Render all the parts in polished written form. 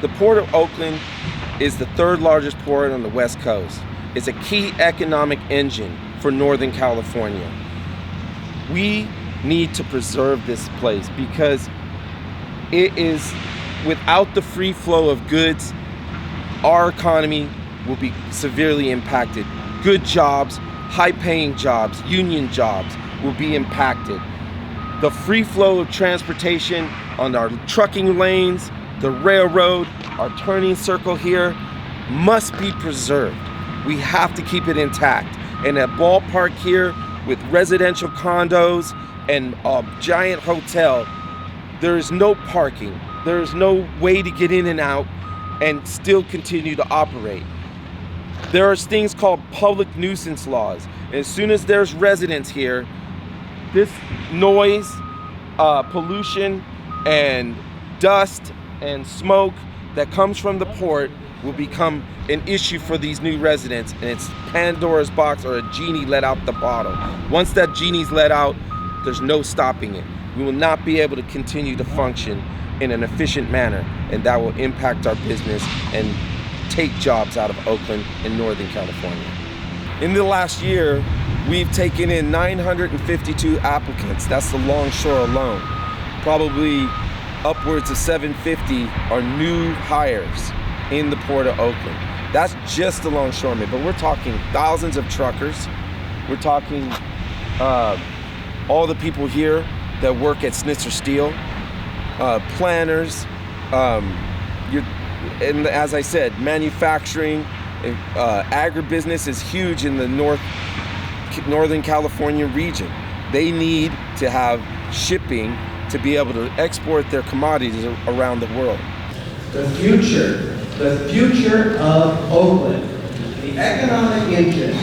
The Port of Oakland is the third largest port on the West Coast. It's a key economic engine for Northern California. We need to preserve this place because it is, without the free flow of goods, our economy will be severely impacted. Good jobs, high-paying jobs, union jobs will be impacted. The free flow of transportation on our trucking lanes, the railroad, our turning circle here must be preserved. We have to keep it intact. And a ballpark here with residential condos and a giant hotel, there is no parking. There is no way to get in and out and still continue to operate. There are things called public nuisance laws. And as soon as there's residents here, this noise, pollution, and dust and smoke that comes from the port will become an issue for these new residents, and it's Pandora's box, or a genie let out the bottle. Once that genie's let out, there's no stopping it. We will not be able to continue to function in an efficient manner, and that will impact our business and take jobs out of Oakland and Northern California. In the last year, we've taken in 952 applicants. That's the longshore alone. Probably upwards of 750 are new hires in the Port of Oakland. That's just the longshoremen, but we're talking thousands of truckers. We're talking all the people here that work at Snitzer Steel, planners, and as I said, manufacturing, agribusiness is huge in the Northern California region. They need to have shipping to be able to export their commodities around the world. The future of Oakland, the economic engine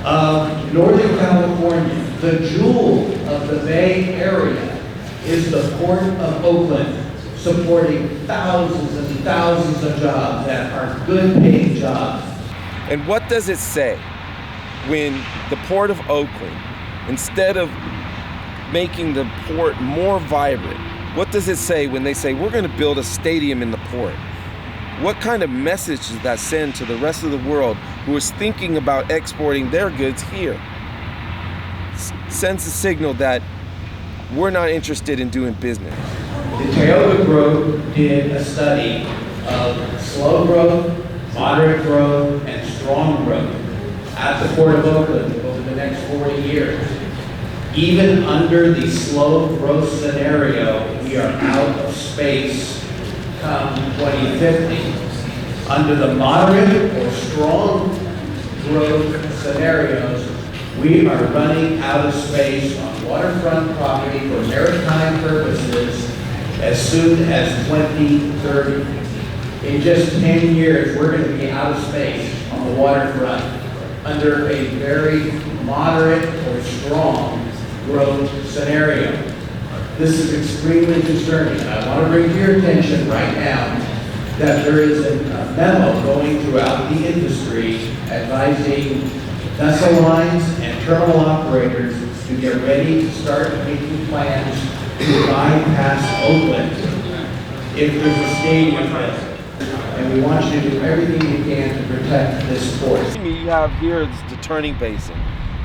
of Northern California, the jewel of the Bay Area, is the Port of Oakland, supporting thousands and thousands of jobs that are good paying jobs. And what does it say when the Port of Oakland, instead of making the port more vibrant, what does it say when they say we're going to build a stadium in the port? What kind of message does that send to the rest of the world who is thinking about exporting their goods here? Sends a signal that we're not interested in doing business. The Toyota Group did a study of slow growth, moderate growth, and strong growth at the Port of Oakland over the next 40 years. Even under the slow growth scenario, we are out of space come 2050. Under the moderate or strong growth scenarios, we are running out of space on waterfront property for maritime purposes as soon as 2030. In just 10 years, we're going to be out of space on the waterfront under a very moderate or strong growth scenario. This is extremely concerning. I want to bring to your attention right now that there is a memo going throughout the industry advising vessel lines and terminal operators to get ready to start making plans to bypass Oakland if there's a stadium there. And we want you to do everything you can to protect this port. You have here is the turning basin.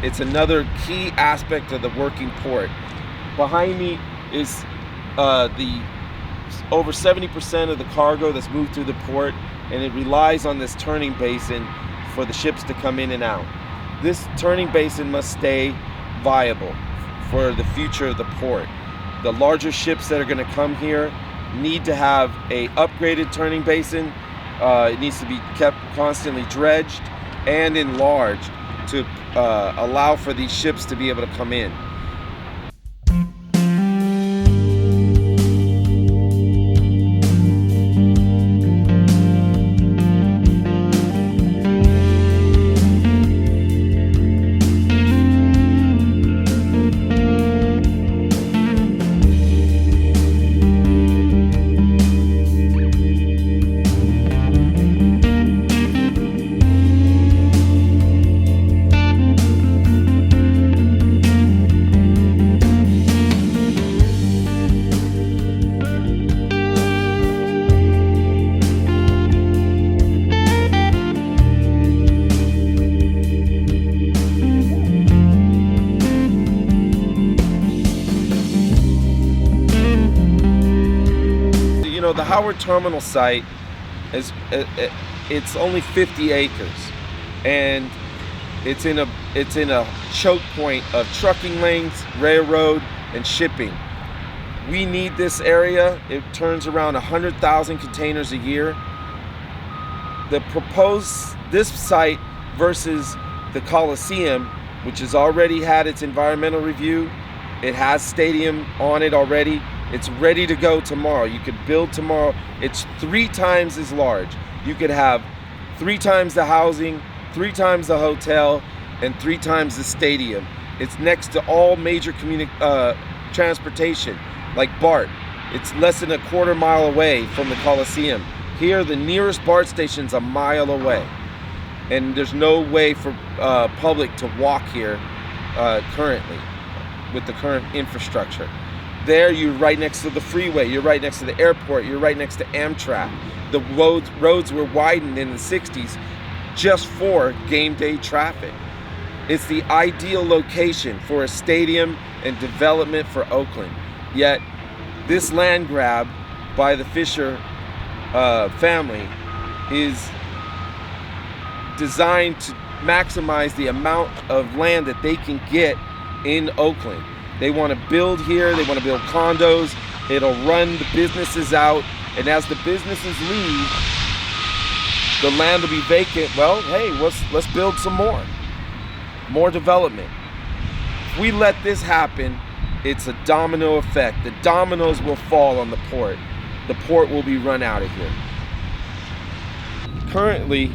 It's another key aspect of the working port. Behind me is the over 70% of the cargo that's moved through the port, and it relies on this turning basin for the ships to come in and out. This turning basin must stay viable for the future of the port. The larger ships that are going to come here need to have a upgraded turning basin. It needs to be kept constantly dredged and enlarged to allow for these ships to be able to come in. know, the Howard Terminal site is it's only 50 acres, and it's in a choke point of trucking lanes, railroad, and shipping. We need this area. It turns around 100,000 containers a year. This site versus the Coliseum, which has already had its environmental review, it has stadium on it already. It's ready to go tomorrow. You could build tomorrow. It's 3 times as large. You could have 3 times the housing, 3 times the hotel, and 3 times the stadium. It's next to all major transportation, like BART. It's less than a quarter mile away from the Coliseum. Here, the nearest BART station's a mile away. And there's no way for public to walk here currently with the current infrastructure. There, you're right next to the freeway, you're right next to the airport, you're right next to Amtrak. The roads were widened in the 60s just for game day traffic. It's the ideal location for a stadium and development for Oakland. Yet, this land grab by the Fisher family is designed to maximize the amount of land that they can get in Oakland. They want to build here, they want to build condos, it'll run the businesses out, and as the businesses leave, the land will be vacant. Well, hey, let's build some more development. If we let this happen, it's a domino effect. The dominoes will fall on the port. The port will be run out of here. Currently,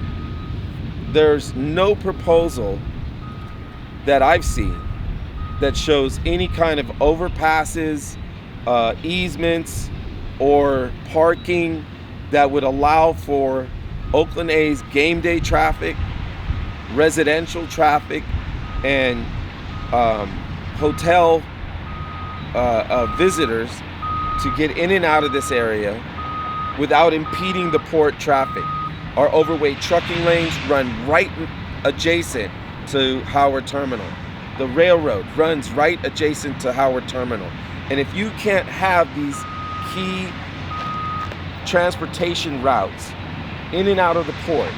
there's no proposal that I've seen that shows any kind of overpasses, easements, or parking that would allow for Oakland A's game day traffic, residential traffic, and hotel visitors to get in and out of this area without impeding the port traffic. Our overweight trucking lanes run right adjacent to Howard Terminal. The railroad runs right adjacent to Howard Terminal. And if you can't have these key transportation routes in and out of the port,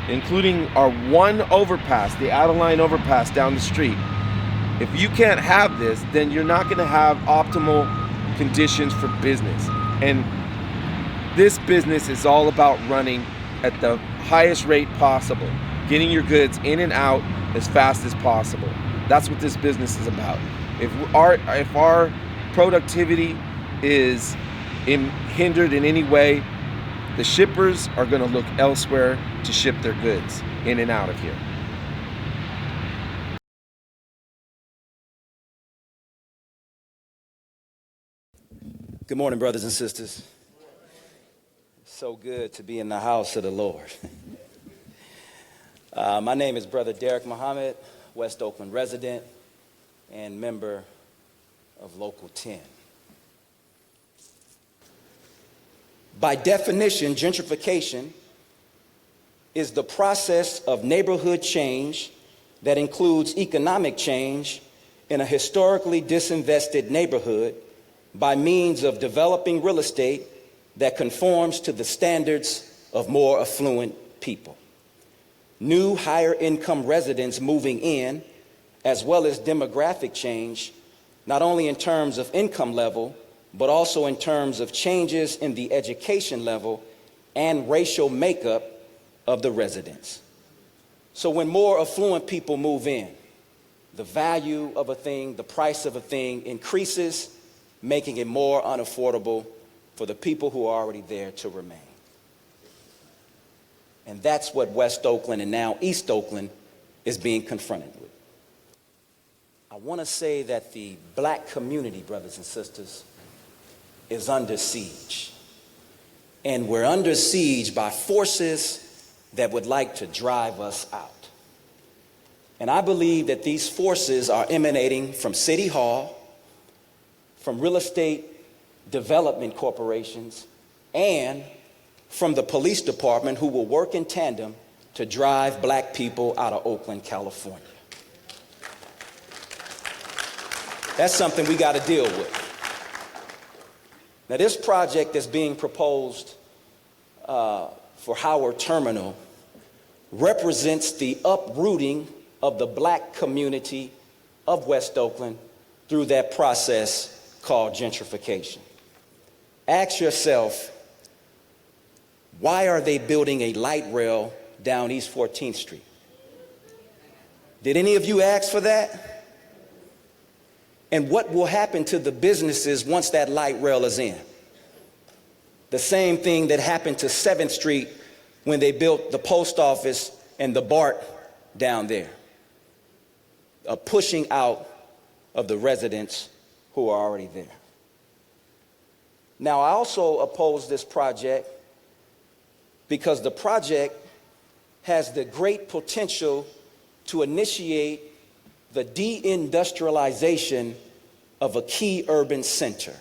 including our one overpass, the Adeline overpass down the street, if you can't have this, then you're not going to have optimal conditions for business. And this business is all about running at the highest rate possible, getting your goods in and out as fast as possible. That's what this business is about. If our productivity is hindered in any way, the shippers are going to look elsewhere to ship their goods in and out of here. Good morning, brothers and sisters. So good to be in the house of the Lord. My name is Brother Derek Muhammad, West Oakland resident and member of Local 10. By definition, gentrification is the process of neighborhood change that includes economic change in a historically disinvested neighborhood by means of developing real estate that conforms to the standards of more affluent people. New higher income residents moving in, as well as demographic change, not only in terms of income level, but also in terms of changes in the education level and racial makeup of the residents. So when more affluent people move in, the value of a thing, the price of a thing increases, making it more unaffordable for the people who are already there to remain. And that's what West Oakland and now East Oakland is being confronted with. I want to say that the black community, brothers and sisters, is under siege. And we're under siege by forces that would like to drive us out. And I believe that these forces are emanating from City Hall, from real estate development corporations, and from the police department, who will work in tandem to drive black people out of Oakland, California. That's something we got to deal with. Now, this project that's being proposed for Howard Terminal represents the uprooting of the black community of West Oakland through that process called gentrification. Ask yourself, why are they building a light rail down East 14th Street? Did any of you ask for that? And what will happen to the businesses once that light rail is in? The same thing that happened to 7th Street when they built the post office and the BART down there, pushing out of the residents who are already there. Now, I also oppose this project because the project has the great potential to initiate the deindustrialization of a key urban center.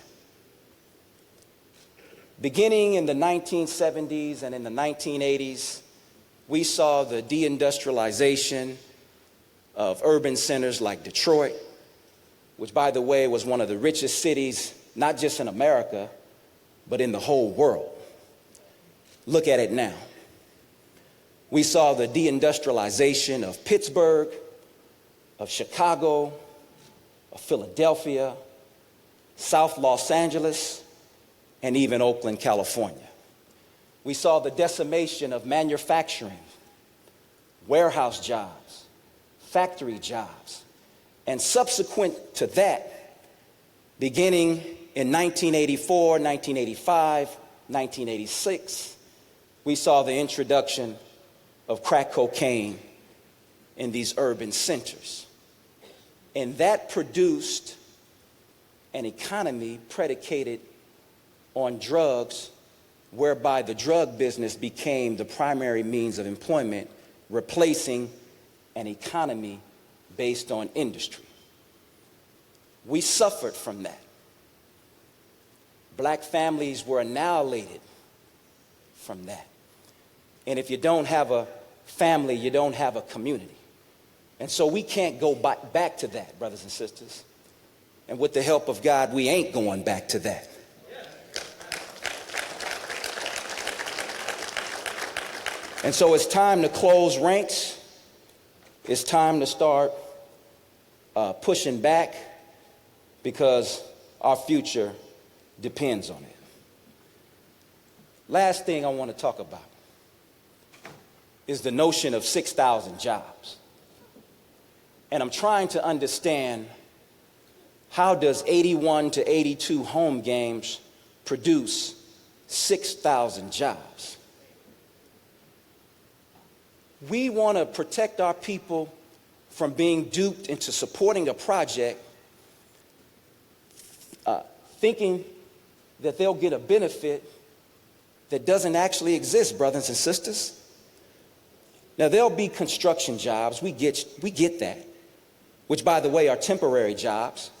Beginning in the 1970s and in the 1980s, we saw the deindustrialization of urban centers like Detroit, which, by the way, was one of the richest cities, not just in America, but in the whole world. Look at it now. We saw the deindustrialization of Pittsburgh, of Chicago, of Philadelphia, South Los Angeles, and even Oakland, California. We saw the decimation of manufacturing, warehouse jobs, factory jobs, and subsequent to that, beginning in 1984, 1985, 1986, we saw the introduction of crack cocaine in these urban centers. And that produced an economy predicated on drugs, whereby the drug business became the primary means of employment, replacing an economy based on industry. We suffered from that. Black families were annihilated from that. And if you don't have a family, you don't have a community. And so we can't go back to that, brothers and sisters. And with the help of God, we ain't going back to that. And so it's time to close ranks. It's time to start pushing back, because our future depends on it. Last thing I want to talk about is the notion of 6,000 jobs. And I'm trying to understand, how does 81 to 82 home games produce 6,000 jobs? We want to protect our people from being duped into supporting a project, thinking that they'll get a benefit that doesn't actually exist, brothers and sisters. Now, there'll be construction jobs, we get that, which, by the way, are temporary jobs.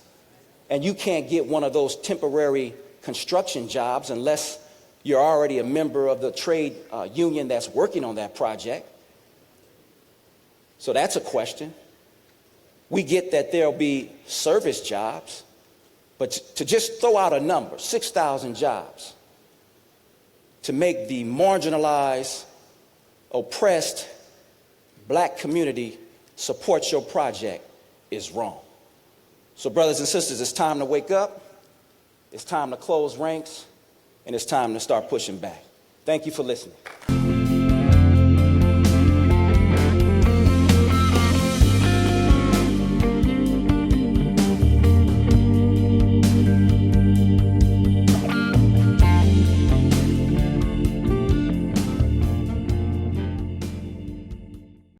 And you can't get one of those temporary construction jobs unless you're already a member of the trade union that's working on that project. So that's a question. We get that there'll be service jobs, but to just throw out a number, 6,000 jobs, to make the marginalized, oppressed black community support your project is wrong. So, brothers and sisters, it's time to wake up, it's time to close ranks, and it's time to start pushing back. Thank you for listening.